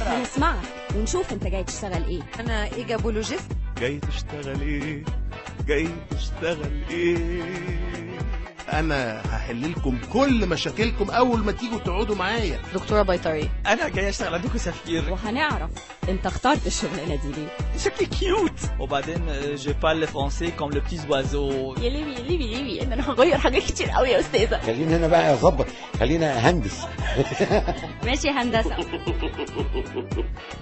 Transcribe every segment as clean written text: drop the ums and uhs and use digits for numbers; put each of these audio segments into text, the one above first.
هنسمعك ونشوف انت جاي تشتغل ايه. انا ايجابولوجيست. جاي تشتغل ايه؟ جاي تشتغل ايه؟ انا هحل لكم كل مشاكلكم اول ما تيجوا تقعدوا معايا. دكتورة بيطري. انا جاي اشتغل عندكم سفير. وهنعرف انت اخترت الشغلانه دي ليه. شكلي كيوت. وبعدين جو بارل فرونسي كوم لو بتيز اوازو. يا ليبي ان انا هغير حاجات كتير قوي يا استاذه. خلينا هنا بقى اظبط، خلينا اهندس. ماشي هندسه.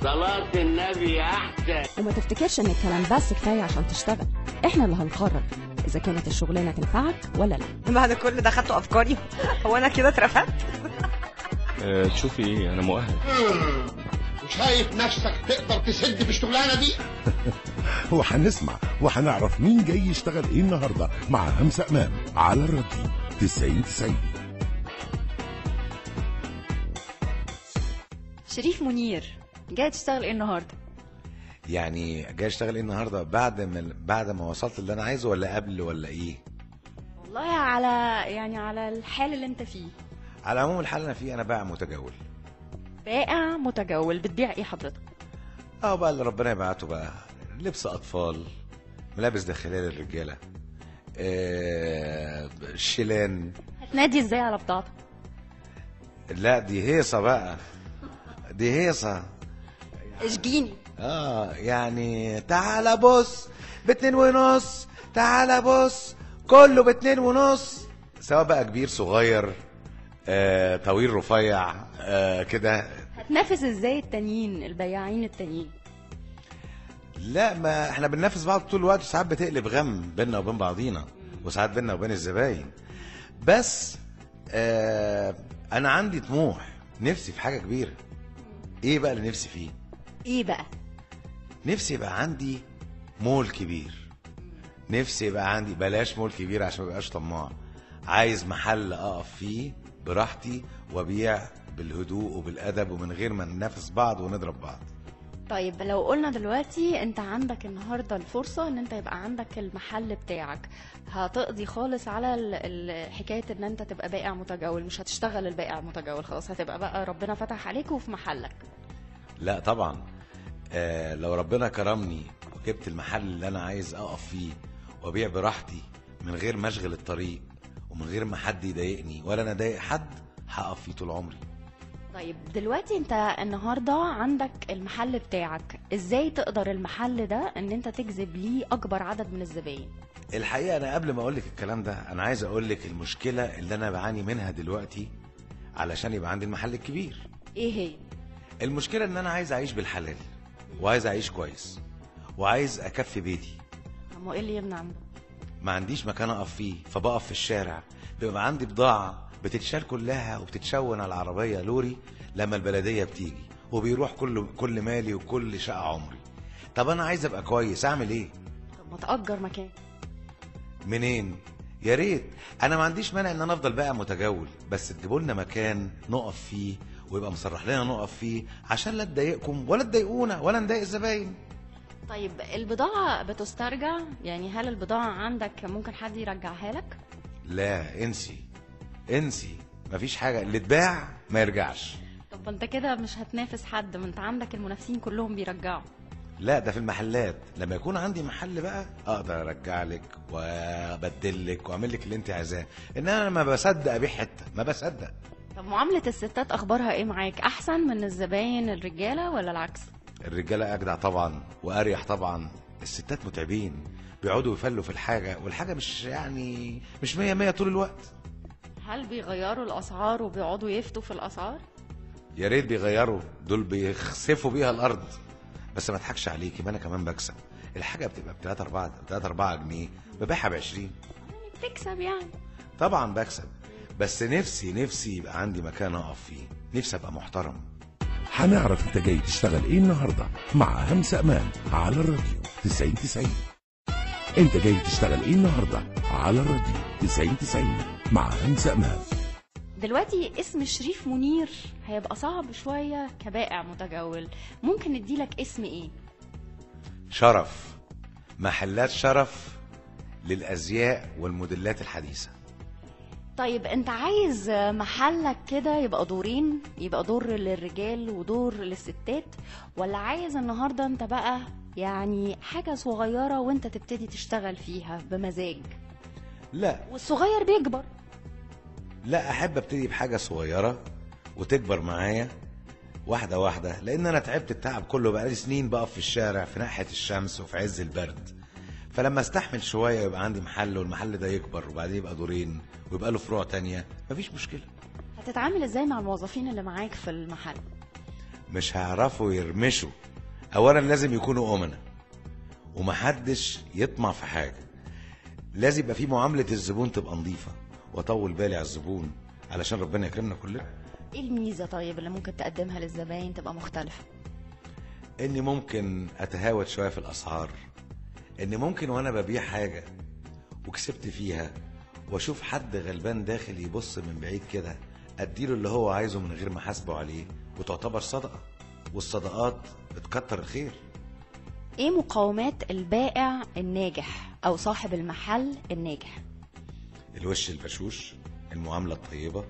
صلاة النبي احسن. وما تفتكرش ان الكلام بس كفايه عشان تشتغل، احنا اللي هنقرر اذا كانت الشغلانه تنفعك ولا لا. بعد كل ده خدتوا افكاري. هو انا كده اترفدت؟ تشوفي ايه؟ انا مؤهل. شايف نفسك تقدر تسد في الشغلانه دي؟ وهنسمع وهنعرف مين جاي يشتغل ايه النهارده مع همسة امام على الراديو 90. شريف منير، جاي تشتغل ايه النهارده؟ يعني جاي اشتغل ايه النهارده بعد ما وصلت اللي انا عايزه، ولا قبل، ولا ايه؟ والله على الحال اللي انت فيه. على العموم الحال اللي انا فيه، انا بائع متجول. بائع متجول، بتبيع ايه حضرتك؟ بقى اللي ربنا يبعته بقى، لبس اطفال، ملابس داخليه للرجاله، شيلان. هتنادي ازاي على بضاعتك؟ لا دي هيصه بقى، دي هيصه. اشجيني. يعني تعالى بص ب2.5، تعالى بص كله ب2.5، سواء بقى كبير صغير، طويل رفيع، كده. هتنافس ازاي التانيين البياعين التانيين؟ لا، ما احنا بننافس بعض طول الوقت، وساعات بتقلب غم بيننا وبين بعضينا، وساعات بيننا وبين الزباين. بس انا عندي طموح، نفسي في حاجه كبيره. ايه بقى اللي نفسي فيه؟ ايه بقى؟ نفسي يبقى عندي مول كبير. نفسي يبقى عندي، بلاش مول كبير عشان ما بقاش طماع، عايز محل اقف فيه براحتي وابيع بالهدوء وبالادب ومن غير ما ننافس بعض ونضرب بعض. طيب لو قلنا دلوقتي انت عندك النهارده الفرصه ان انت يبقى عندك المحل بتاعك، هتقضي خالص على حكايه ان انت تبقى بائع متجول، مش هتشتغل البائع متجول خلاص، هتبقى بقى ربنا فتح عليك وفي محلك؟ لا طبعا. لو ربنا كرمني وجبت المحل اللي انا عايز اقف فيه وابيع براحتي من غير ما اشغل الطريق ومن غير ما حد يضايقني ولا انا اضايق حد، هقف فيه طول عمري. طيب دلوقتي انت النهارده عندك المحل بتاعك، ازاي تقدر المحل ده ان انت تجذب ليه اكبر عدد من الزباين؟ الحقيقه انا قبل ما اقول لك الكلام ده، انا عايز اقول لك المشكله اللي انا بعاني منها دلوقتي علشان يبقى عندي المحل الكبير. ايه هي المشكله؟ ان انا عايز اعيش بالحلال، وعايز اعيش كويس، وعايز اكفي بيتي. ايه اللي يمنع؟ ما عنديش مكان اقف فيه، فبقف في الشارع. بيبقى عندي بضاعه بتتشال كلها وبتتشون على العربيه لوري لما البلديه بتيجي، وبيروح كل مالي وكل شقه عمري. طب انا عايز ابقى كويس، اعمل ايه؟ طب ما تأجر مكان. منين؟ يا ريت. انا ما عنديش مانع ان انا افضل بقى متجول، بس تجيبوا لنا مكان نقف فيه ويبقى مصرح لنا نقف فيه، عشان لا تضايقكم ولا تضايقونا ولا نضايق الزباين. طيب البضاعة بتسترجع؟ يعني هل البضاعة عندك ممكن حد يرجعها لك؟ لا، انسي، مفيش حاجة، اللي اتباع ما يرجعش. طب انت كده مش هتنافس حد، ما انت عندك المنافسين كلهم بيرجعوا. لا، ده في المحلات. لما يكون عندي محل بقى اقدر ارجع لك وابدل لك واعمل لك اللي انت عايزاه، ان انا ما بصدق ابيع حته، ما بصدق. طب معاملة الستات اخبارها ايه معاك؟ احسن من الزباين الرجالة ولا العكس؟ الرجاله اجدع طبعا واريح طبعا. الستات متعبين، بيقعدوا يفلوا في الحاجه، والحاجه مش 100 طول الوقت. هل بيغيروا الاسعار وبيقعدوا يفتوا في الاسعار؟ يا ريت بيغيروا، دول بيخسفوا بيها الارض. بس ما اضحكش عليكي، ما انا كمان بكسب. الحاجه بتبقى ب3 4 جنيه، ببيعها ب20. يعني بتكسب يعني؟ طبعا بكسب، بس نفسي يبقى عندي مكان اقف فيه، نفسي ابقى محترم. هنعرف انت جاي تشتغل ايه النهارده مع همسة امام على الراديو 90. انت جاي تشتغل ايه النهارده على الراديو 90 مع همسة امام. دلوقتي اسم شريف منير هيبقى صعب شوية كبائع متجول، ممكن نديلك اسم ايه؟ شرف. محلات شرف للازياء والموديلات الحديثة. طيب انت عايز محلك كده يبقى دورين، يبقى دور للرجال ودور للستات، ولا عايز النهارده انت بقى يعني حاجة صغيرة وانت تبتدي تشتغل فيها بمزاج؟ لا والصغير بيكبر. لا، احب ابتدي بحاجه صغيره وتكبر معايا واحده واحده، لان انا تعبت التعب كله، بقالي سنين بقف في الشارع في ناحيه الشمس وفي عز البرد. فلما استحمل شويه يبقى عندي محل، والمحل ده يكبر وبعدين يبقى دورين ويبقى له فروع تانية، مفيش مشكله. هتتعامل ازاي مع الموظفين اللي معاك في المحل؟ مش هيعرفوا يرمشوا. اولا لازم يكونوا امنا، ومحدش يطمع في حاجه. لازم يبقى في معامله الزبون تبقى نظيفه، واطول بالي على الزبون علشان ربنا يكرمنا كلنا. ايه الميزة طيب اللي ممكن تقدمها للزباين تبقى مختلفة؟ اني ممكن اتهاوت شويه في الاسعار، ان ممكن وانا ببيع حاجه وكسبت فيها واشوف حد غلبان داخل يبص من بعيد كده، اديله اللي هو عايزه من غير ما احاسبه عليه، وتعتبر صدقه، والصدقات بتكتر الخير. ايه مقومات البائع الناجح او صاحب المحل الناجح؟ الوش البشوش، المعامله الطيبه،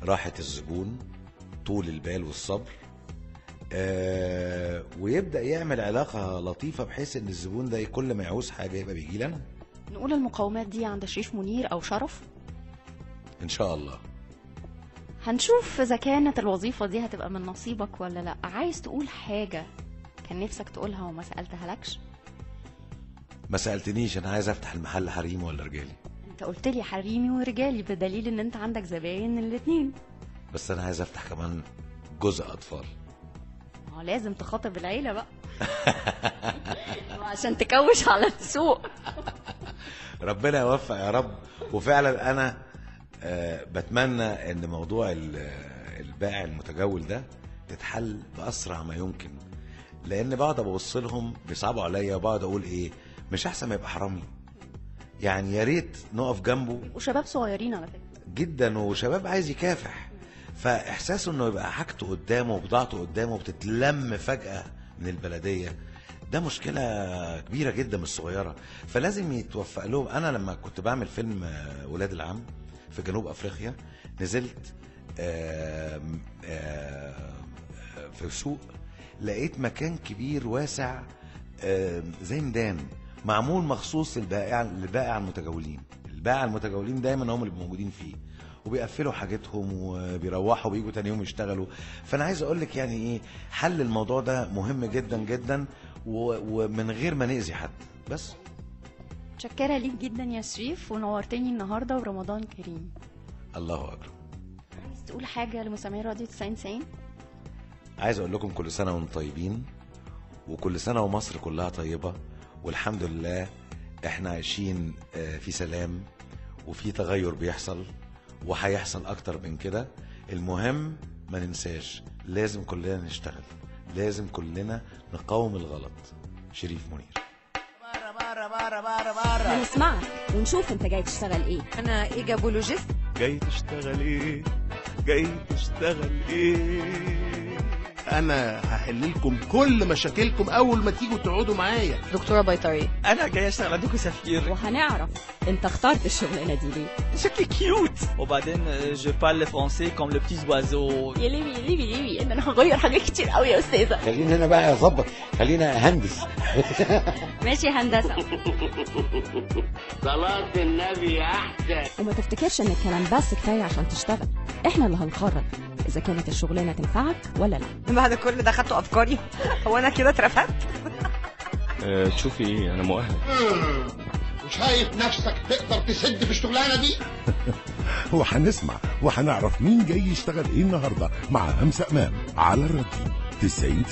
راحه الزبون، طول البال والصبر، ويبدأ يعمل علاقة لطيفة بحيث ان الزبون ده كل ما يعوز حاجة يبقى بيجي لنا. نقول المقومات دي عند شريف منير او شرف ان شاء الله. هنشوف اذا كانت الوظيفة دي هتبقى من نصيبك ولا لا. عايز تقول حاجة كان نفسك تقولها وما سألتها لكش؟ ما سألتنيش انا عايز افتح المحل حريمي ولا رجالي. انت قلت لي حريمي ورجالي، بدليل ان انت عندك زباين الاتنين. بس انا عايز افتح كمان جزء اطفال. لازم تخاطب العيلة بقى عشان تكوش على السوق. ربنا يوفق يا رب. وفعلا انا بتمنى ان موضوع البائع المتجول ده تتحل باسرع ما يمكن، لان بقعد ابص لهم بيصعبوا عليا، وبقعد اقول ايه، مش احسن ما يبقى حرامي؟ يعني يا ريت نقف جنبه. وشباب صغيرين على فكرة جدا، وشباب عايز يكافح، فاحساسه انه يبقى حاجته قدامه وبضاعته قدامه بتتلم فجأة من البلدية، ده مشكلة كبيرة جدا مش صغيرة. فلازم يتوفق لهم. انا لما كنت بعمل فيلم ولاد العم في جنوب افريقيا، نزلت في سوق، لقيت مكان كبير واسع زي ميدان معمول مخصوص للبائع المتجولين. البائع المتجولين دايما هم اللي موجودين فيه، وبيقفلوا حاجتهم وبيروحوا وبيجوا تاني يوم يشتغلوا. فانا عايز اقول لك يعني ايه، حل الموضوع ده مهم جدا جدا، ومن غير ما نأذي حد. بس متشكرة ليك جدا يا شريف، ونورتني النهارده ورمضان كريم. الله اكبر. عايز تقول حاجة لمستمعي راديو 90؟ عايز اقول لكم كل سنة وانتم طيبين، وكل سنة ومصر كلها طيبة، والحمد لله احنا عايشين في سلام، وفي تغير بيحصل وهيحصل اكتر من كده. المهم ما ننساش، لازم كلنا نشتغل، لازم كلنا نقاوم الغلط. شريف منير. هنسمعك ونشوف انت جاي تشتغل ايه. انا ايجابولوجيست. جاي تشتغل ايه؟ جاي تشتغل ايه؟ انا هحل لكم كل مشاكلكم اول ما تيجوا تقعدوا معايا. دكتورة بيطري. انا جاي اشتغل عندكم سفير. وهنعرف انت اخترت الشغلانة دي ليه. شكلي كيوت. وبعدين je parle français comme les petits oiseaux. يا ليبي ان انا هغير حاجات كتير قوي يا استاذة. خلينا هنا بقى اظبط، خلينا اهندس. ماشي هندسة. صلاة النبي احسن. وما تفتكرش ان الكلام بس كفاية عشان تشتغل، احنا اللي هنقرر اذا كانت الشغلانة تنفعك ولا لا. بعد كل ده خدتوا افكاري. هو انا كده اترفدت؟ تشوفي ايه، انا مؤهل. وشايف نفسك تقدر تسد في الشغلانه دي؟ وهنسمع وهنعرف مين جاي يشتغل ايه النهارده مع همسة امام على الراديو 90.